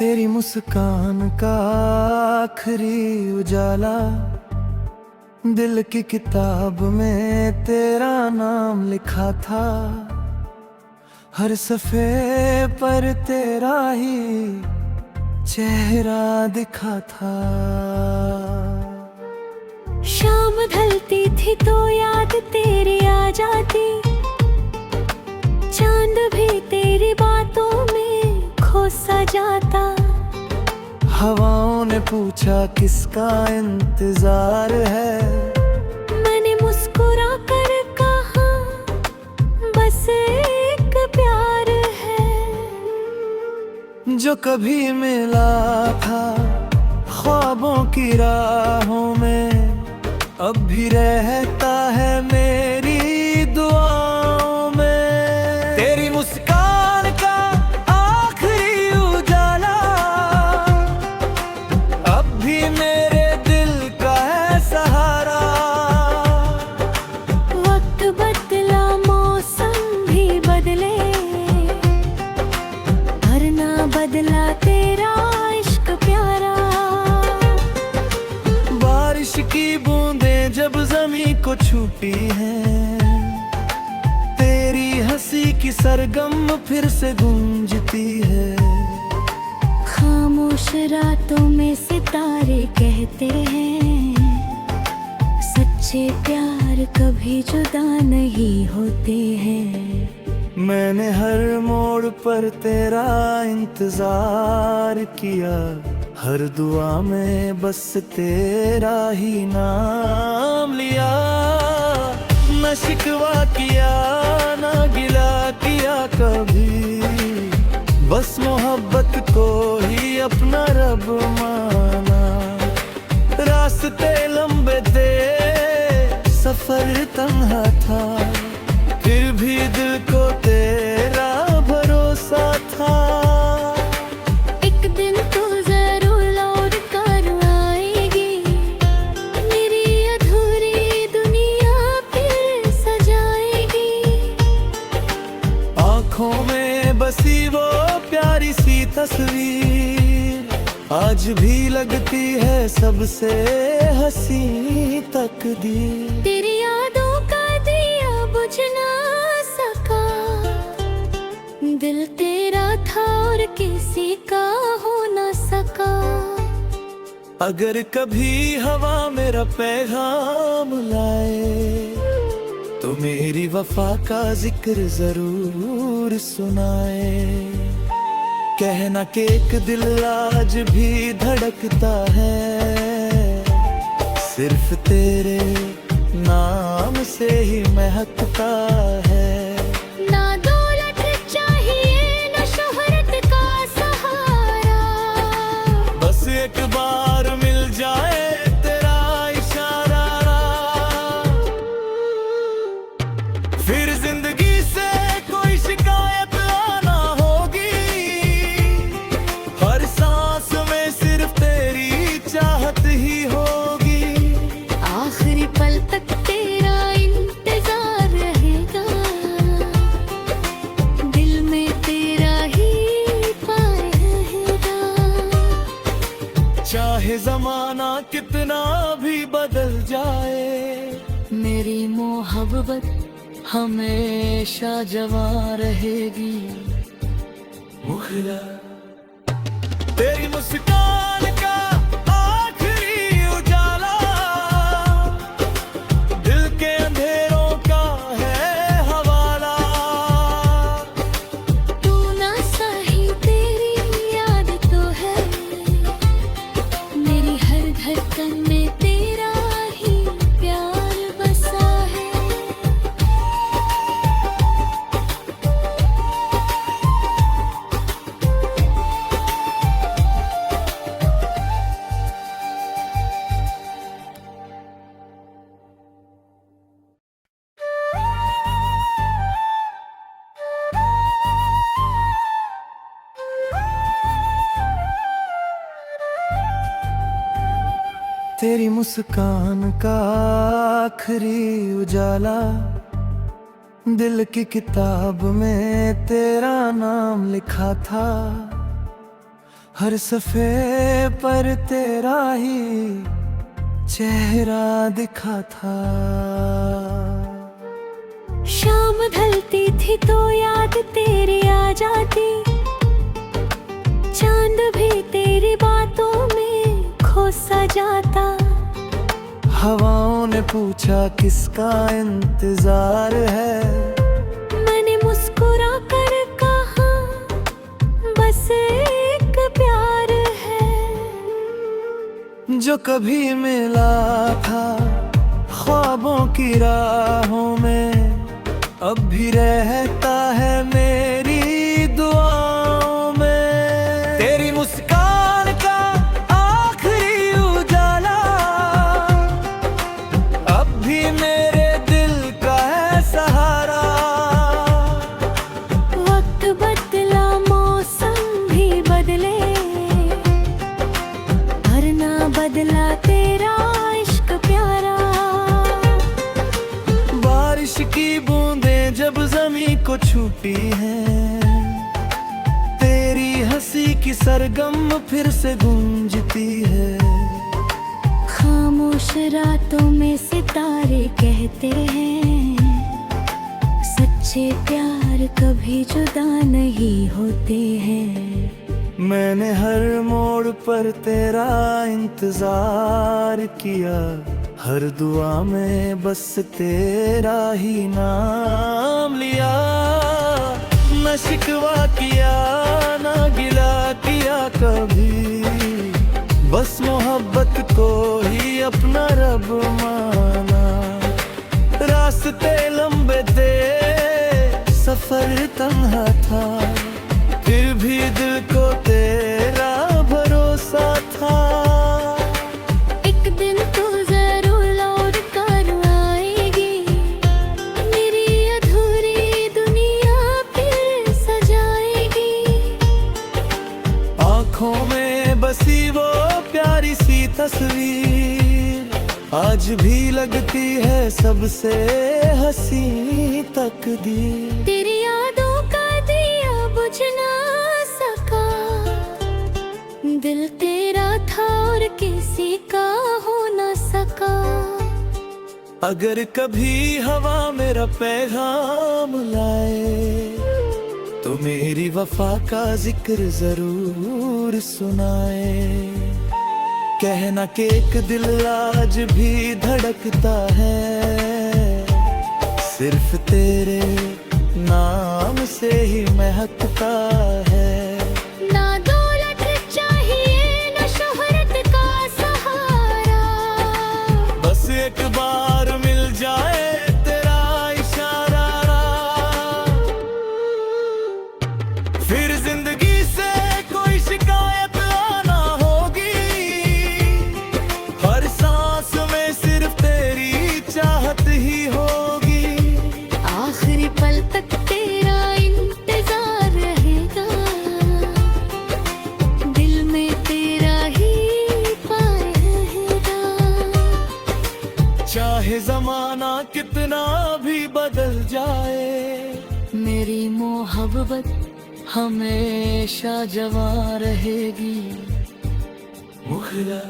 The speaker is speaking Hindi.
तेरी मुस्कान का आखिरी उजाला, दिल की किताब में तेरा नाम लिखा था। हर सफ़े पर तेरा ही चेहरा दिखा था। शाम ढलती थी तो याद तेरी आ जाती, चांद भी तेरी बातों में खो सा जाता। हवाओं ने पूछा किसका इंतजार है, मैंने मुस्कुरा कर कहा बस एक प्यार है। जो कभी मिला था ख्वाबों की राहों में, अब भी रहता है मेरी दुआओं में। तेरी मुस्कान का आखिरी उजाला अब भी मेरे दिल का है सहारा। वक्त बदला मौसम भी बदले, पर ना बदला तेरा इश्क प्यारा। बारिश की बूंदें जब जमीन को छूती हैं, तेरी हंसी की सरगम फिर से गूंजती है। खामोश रातों में सितारे कहते हैं, सच्चे प्यार कभी जुदा नहीं होते हैं। मैंने हर मोड़ पर तेरा इंतजार किया, हर दुआ में बस तेरा ही नाम लिया। न शिकवा किया न गिला किया कभी, बस मोहब्बत को ही अपना रब माना। रास्ते लंबे थे सफर तन्हा था, फिर भी दिल को तेरा भरोसा था। एक दिन तू जरूर लौट कर आएगी, मेरी अधूरी दुनिया फिर सजाएगी। आँखों में बसी वो प्यारी सी तस्वीर, आज भी लगती है सबसे हंसी तकदीर। तेरी यादों का दिया बुझ ना सका, दिल तेरा था और किसी का हो ना सका। अगर कभी हवा मेरा पैगाम लाए, तो मेरी वफा का जिक्र जरूर सुनाए। कहना कि एक दिल आज भी धड़कता है, सिर्फ तेरे नाम से ही महकता है। ना दौलत चाहिए ना शोहरत का सहारा, बस एक बार मिल जाए तेरा इशारा, फिर जिंदगी से कोई शिकायत आना होगी। हर सांस में सिर्फ तेरी चाहत ही होगी। आखिरी पल तक तेरा इंतजार रहेगा, दिल में तेरा ही पाए रहेगा। चाहे जमाना कितना भी बदल जाए, मेरी मोहब्बत हमेशा जवां रहेगी। मुखला तेरी मुस्कान का आखिरी उजाला, दिल के अंधेरों का है हवाला। तू ना सही तेरी याद तो है, मेरी हर धड़कन में तेरा ही प्यार बसा है। तेरी मुस्कान का आखिरी उजाला, दिल की किताब में तेरा नाम लिखा था। हर सफ़े पर तेरा ही चेहरा दिखा था। शाम ढलती थी तो याद तेरी आ जाती, चांद भी तेरी बातों में खो सा जाता। हवाओं ने पूछा किसका इंतजार है, मैंने मुस्कुरा कर कहा बस एक प्यार है। जो कभी मिला था ख्वाबों की राहों में, अब भी रहता है मेरी दुआओं में। तेरी मुस्कान का आखिरी उजाला अब भी मेरे दिल का है सहारा। वक्त बदला मौसम भी बदले, पर ना बदला तेरा इश्क प्यारा। बारिश की बूंदें जब ज़मीं को छूती हैं, तेरी हंसी की सरगम फिर से गूंजती है। खामोश रातों में सितारे कहते हैं, सच्चे प्यार कभी जुदा नहीं होते हैं। मैंने हर मोड़ पर तेरा इंतजार किया, हर दुआ में बस तेरा ही नाम लिया। न शिकवा किया न गिला किया कभी, बस मोहब्बत को ही अपना रब माना। रास्ते लंबे थे सफर तन्हा था, फिर भी दिल को तेरा भरोसा था। एक दिन तू जरूर लौट कर आएगी, मेरी अधूरी दुनिया फिर सजाएगी। आँखों में बसी वो प्यारी सी तस्वीर आज भी लगती है सबसे हंसी तकदीर। तेरी यादों का दिया बुझ ना सका, दिल तेरा था और किसी का हो ना सका। अगर कभी हवा मेरा पैगाम लाए, तो मेरी वफा का जिक्र जरूर सुनाए। कहना कि एक दिल आज भी धड़कता है, सिर्फ तेरे नाम से ही महकता है। ना दौलत चाहिए ना शोहरत का सहारा, बस एक बार मिल जाए तेरा इशारा, फिर जिंदगी से कोई शिकायत आना होगी। हर सांस में सिर्फ तेरी चाहत ही होगी। आखिरी पल तक तेरा इंतजार रहेगा, दिल में तेरा ही पाए रहेगा। चाहे जमाना कितना भी बदल जाए, मेरी मोहब्बत हमेशा जवां रहेगी। मुखला